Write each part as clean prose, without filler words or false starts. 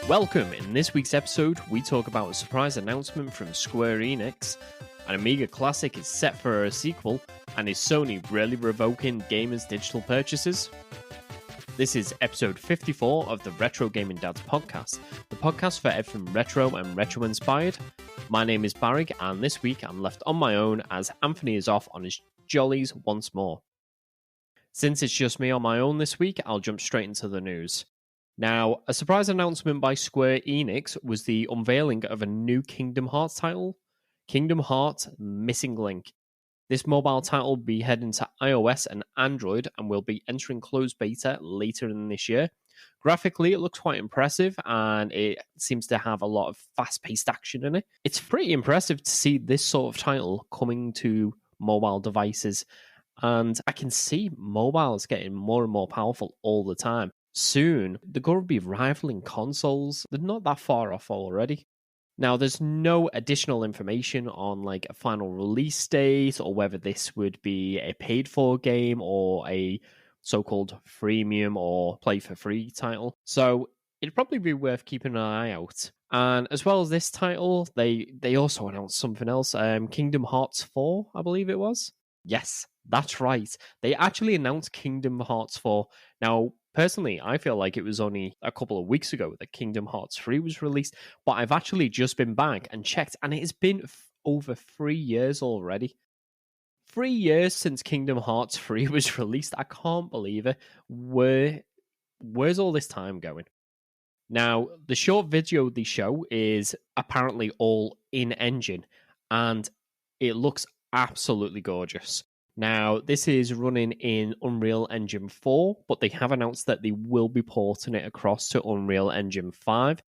Welcome! In this week's episode, we talk about a surprise announcement from Square Enix, an Amiga classic is set for a sequel, and is Sony really revoking gamers' digital purchases? This is episode 54 of the Retro Gaming Dads podcast, the podcast for everything retro and retro-inspired. My name is Barry, and this week I'm left on my own as Anthony is off on his jollies once more. Since it's just me on my own this week, I'll jump straight into the news. Now, a surprise announcement by Square Enix was the unveiling of a new Kingdom Hearts title, Kingdom Hearts Missing Link. This mobile title will be heading to iOS and Android and will be entering closed beta later in this year. Graphically, it looks quite impressive and it seems to have a lot of fast-paced action in it. It's pretty impressive to see this sort of title coming to mobile devices, and I can see mobiles getting more and more powerful all the time. Soon, they're going to be rivaling consoles. They're not that far off already. Now, there's no additional information on like a final release date or whether this would be a paid-for game or a so-called freemium or play-for-free title. So it'd probably be worth keeping an eye out. And as well as this title, they also announced something else. Kingdom Hearts 4, I believe it was. Yes, that's right. They actually announced Kingdom Hearts 4. Now, personally, I feel like it was only a couple of weeks ago that Kingdom Hearts 3 was released, but I've actually just been back and checked, and it has been over 3 years already. 3 years since Kingdom Hearts 3 was released. I can't believe it. Where's all this time going? Now, the short video they show is apparently all in-engine, and it looks absolutely gorgeous. Now, this is running in Unreal Engine 4, but they have announced that they will be porting it across to Unreal Engine 5,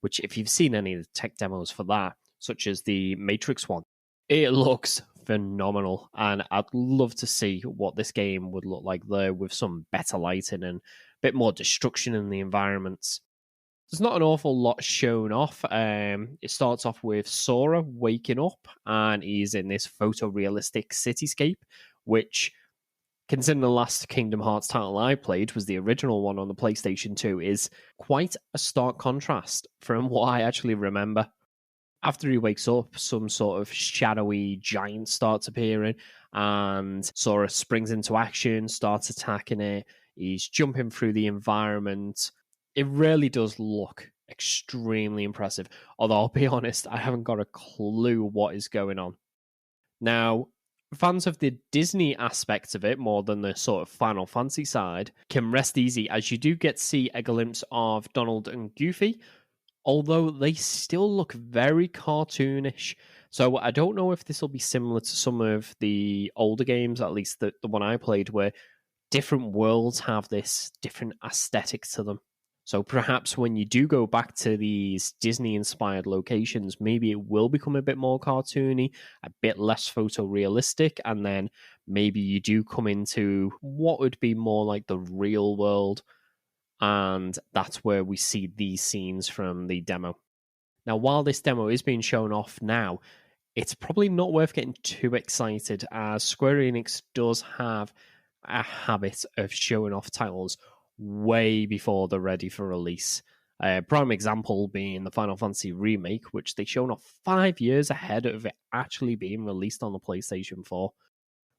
which if you've seen any of the tech demos for that, such as the Matrix one, it looks phenomenal, and I'd love to see what this game would look like there with some better lighting and a bit more destruction in the environments. There's not an awful lot shown off. It starts off with Sora waking up, and he's in this photorealistic cityscape, which, considering the last Kingdom Hearts title I played was the original one on the PlayStation 2, is quite a stark contrast from what I actually remember. After he wakes up, some sort of shadowy giant starts appearing, and Sora springs into action, starts attacking it. He's jumping through the environment. It really does look extremely impressive, although I'll be honest, I haven't got a clue what is going on. Now, fans of the Disney aspect of it, more than the sort of Final Fantasy side, can rest easy as you do get to see a glimpse of Donald and Goofy, although they still look very cartoonish. So I don't know if this will be similar to some of the older games, at least the one I played, where different worlds have this different aesthetic to them. So perhaps when you do go back to these Disney-inspired locations, maybe it will become a bit more cartoony, a bit less photorealistic, and then maybe you do come into what would be more like the real world, and that's where we see these scenes from the demo. Now, while this demo is being shown off now, it's probably not worth getting too excited, as Square Enix does have a habit of showing off titles way before they're ready for release. Prime example being the Final Fantasy remake, which they shown off 5 years ahead of it actually being released on the PlayStation 4.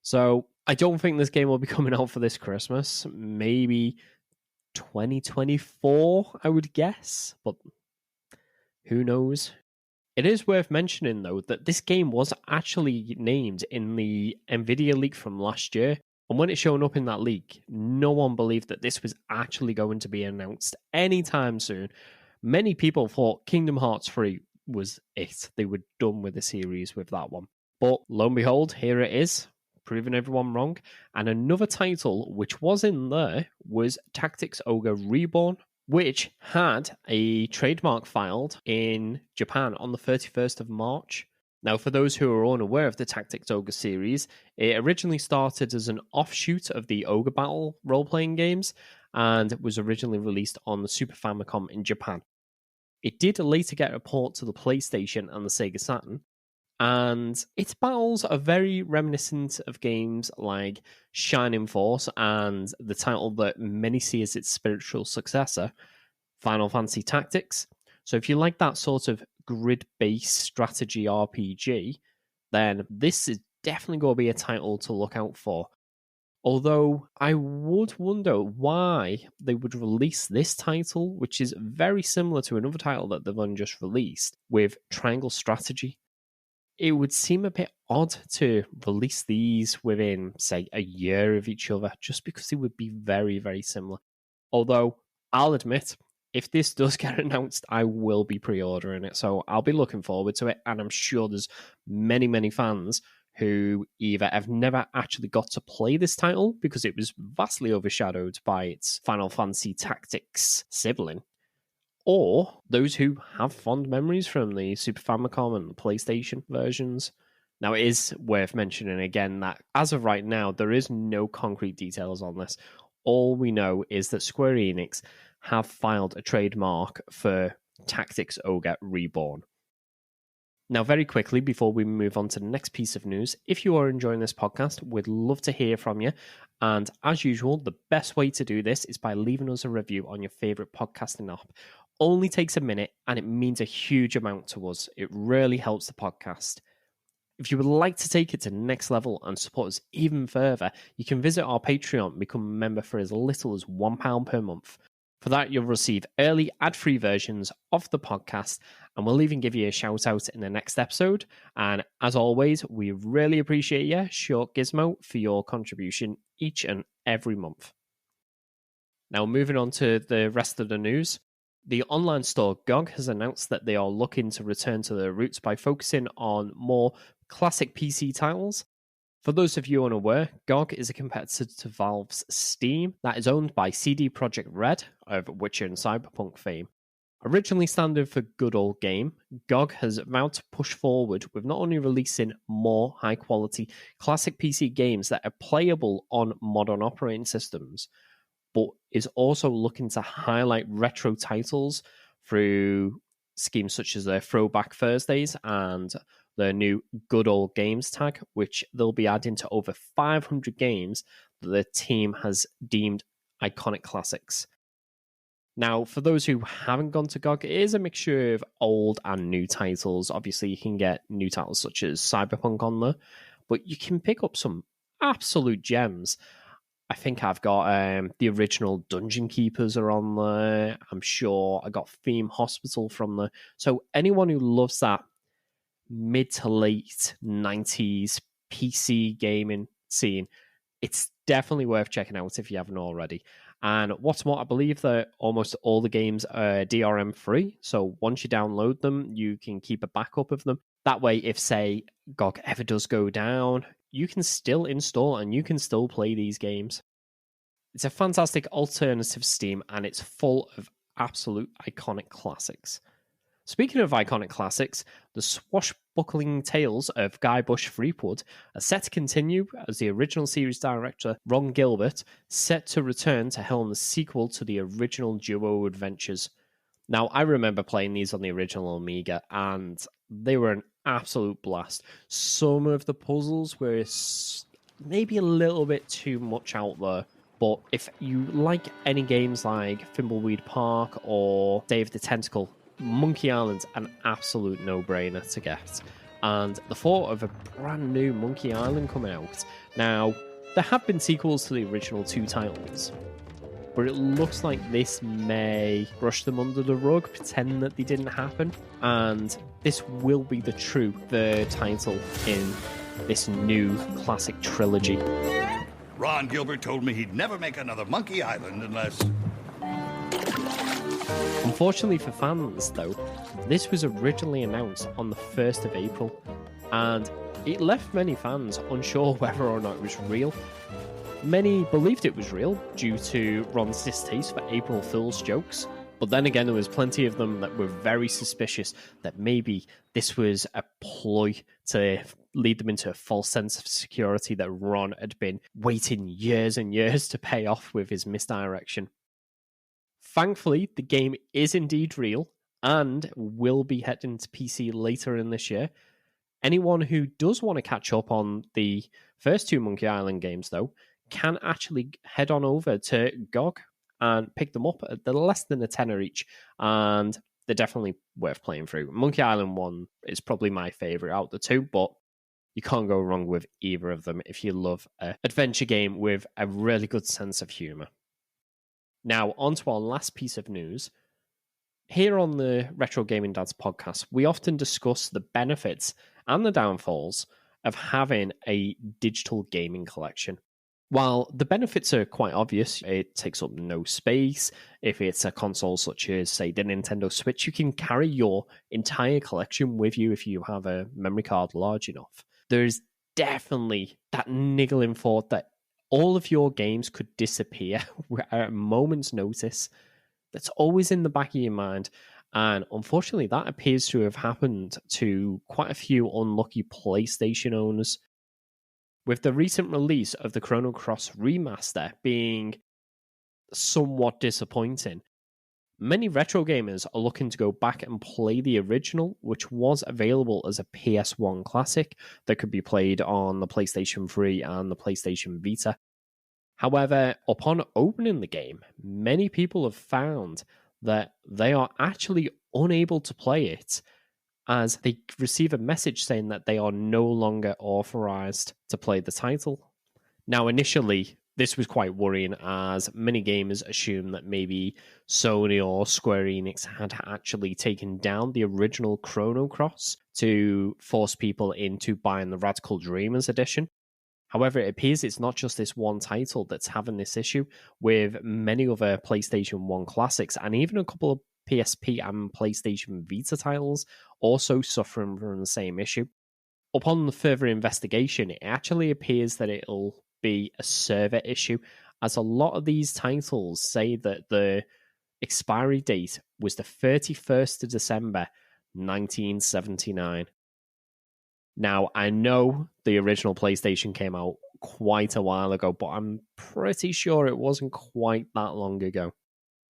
So I don't think this game will be coming out for this Christmas. Maybe 2024, I would guess, but who knows? It is worth mentioning, though, that this game was actually named in the Nvidia leak from last year. And when it showed up in that leak, no one believed that this was actually going to be announced anytime soon. Many people thought Kingdom Hearts 3 was it. They were done with the series with that one. But lo and behold, here it is, proving everyone wrong. And another title which was in there was Tactics Ogre Reborn, which had a trademark filed in Japan on the 31st of March. Now, for those who are unaware of the Tactics Ogre series, it originally started as an offshoot of the Ogre Battle role-playing games, and was originally released on the Super Famicom in Japan. It did later get a port to the PlayStation and the Sega Saturn, and its battles are very reminiscent of games like Shining Force and the title that many see as its spiritual successor, Final Fantasy Tactics. So if you like that sort of grid-based strategy RPG, then this is definitely going to be a title to look out for. Although I would wonder why they would release this title, which is very similar to another title that they've only just released, with Triangle Strategy. It would seem a bit odd to release these within, say, a year of each other, just because they would be very, very similar. Although, I'll admit, if this does get announced, I will be pre-ordering it, so I'll be looking forward to it, and I'm sure there's many, many fans who either have never actually got to play this title because it was vastly overshadowed by its Final Fantasy Tactics sibling, or those who have fond memories from the Super Famicom and the PlayStation versions. Now, it is worth mentioning again that as of right now, there is no concrete details on this. All we know is that Square Enix have filed a trademark for Tactics Ogre Reborn. Now, very quickly, before we move on to the next piece of news, if you are enjoying this podcast, we'd love to hear from you. And as usual, the best way to do this is by leaving us a review on your favorite podcasting app. Only takes a minute, and it means a huge amount to us. It really helps the podcast. If you would like to take it to the next level and support us even further, you can visit our Patreon and become a member for as little as £1 per month. For that, you'll receive early ad-free versions of the podcast, and we'll even give you a shout-out in the next episode. And as always, we really appreciate you, Short Gizmo, for your contribution each and every month. Now, moving on to the rest of the news. The online store GOG has announced that they are looking to return to their roots by focusing on more classic PC titles. For those of you unaware, GOG is a competitor to Valve's Steam that is owned by CD Projekt Red of Witcher and Cyberpunk fame. Originally standing for Good Old Game, GOG has vowed to push forward with not only releasing more high-quality classic PC games that are playable on modern operating systems, but is also looking to highlight retro titles through schemes such as their Throwback Thursdays and their new Good Old Games tag, which they'll be adding to over 500 games that the team has deemed iconic classics. Now, for those who haven't gone to GOG, it is a mixture of old and new titles. Obviously, you can get new titles such as Cyberpunk on there, but you can pick up some absolute gems. I think I've got the original Dungeon Keepers are on there. I'm sure I got Theme Hospital from there. So anyone who loves that mid to late 90s PC gaming scene, it's definitely worth checking out if you haven't already. And what's more, I believe that almost all the games are DRM free. So once you download them, you can keep a backup of them. That way, if, say, GOG ever does go down, you can still install and you can still play these games. It's a fantastic alternative Steam, and it's full of absolute iconic classics. Speaking of iconic classics, the swashbuckling tales of Guybrush Threepwood are set to continue as the original series director Ron Gilbert set to return to helm the sequel to the original duo adventures. Now, I remember playing these on the original Amiga, and they were an absolute blast. Some of the puzzles were maybe a little bit too much out there, but if you like any games like Thimbleweed Park or Day of the Tentacle, Monkey Island's an absolute no-brainer to get. And the thought of a brand new Monkey Island coming out. Now, there have been sequels to the original two titles, but it looks like this may brush them under the rug, pretend that they didn't happen, and this will be the true third title in this new classic trilogy. Ron Gilbert told me he'd never make another Monkey Island unless... Unfortunately for fans, though, this was originally announced on the 1st of April, and it left many fans unsure whether or not it was real. Many believed it was real due to Ron's distaste for April Fool's jokes, but then again there was plenty of them that were very suspicious that maybe this was a ploy to lead them into a false sense of security that Ron had been waiting years and years to pay off with his misdirection. Thankfully, the game is indeed real and will be heading to PC later in this year. Anyone who does want to catch up on the first two Monkey Island games, though, can actually head on over to GOG and pick them up. They're less than a tenner each, and they're definitely worth playing through. Monkey Island 1 is probably my favourite out of the two, but you can't go wrong with either of them if you love an adventure game with a really good sense of humour. Now, on to our last piece of news. Here on the Retro Gaming Dads podcast, we often discuss the benefits and the downfalls of having a digital gaming collection. While the benefits are quite obvious, it takes up no space. If it's a console such as, say, the Nintendo Switch, you can carry your entire collection with you if you have a memory card large enough. There's definitely that niggling thought that all of your games could disappear at a moment's notice. That's always in the back of your mind. And unfortunately, that appears to have happened to quite a few unlucky PlayStation owners. With the recent release of the Chrono Cross remaster being somewhat disappointing, many retro gamers are looking to go back and play the original, which was available as a PS1 classic that could be played on the PlayStation 3 and the PlayStation Vita. However, upon opening the game, many people have found that they are actually unable to play it, as they receive a message saying that they are no longer authorized to play the title. Now, initially, this was quite worrying, as many gamers assumed that maybe Sony or Square Enix had actually taken down the original Chrono Cross to force people into buying the Radical Dreamers edition. However, it appears it's not just this one title that's having this issue, with many other PlayStation 1 classics and even a couple of PSP and PlayStation Vita titles also suffering from the same issue. Upon the further investigation, it actually appears that it'll be a server issue, as a lot of these titles say that the expiry date was the 31st of December 1979. Now, I know the original PlayStation came out quite a while ago, but I'm pretty sure it wasn't quite that long ago.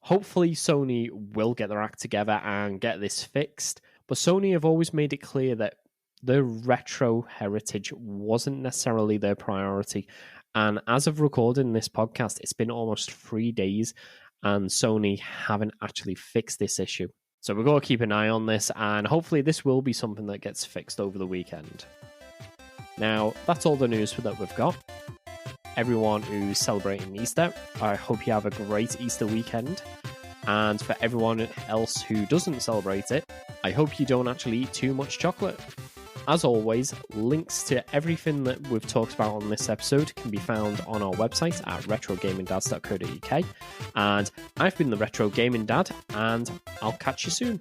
Hopefully, Sony will get their act together and get this fixed, but Sony have always made it clear that the retro heritage wasn't necessarily their priority. And as of recording this podcast, it's been almost 3 days, and Sony haven't actually fixed this issue. So we've got to keep an eye on this, and hopefully this will be something that gets fixed over the weekend. Now, that's all the news that we've got. Everyone who's celebrating Easter, I hope you have a great Easter weekend. And for everyone else who doesn't celebrate it, I hope you don't actually eat too much chocolate. As always, links to everything that we've talked about on this episode can be found on our website at retrogamingdads.co.uk. And I've been the Retro Gaming Dad, and I'll catch you soon.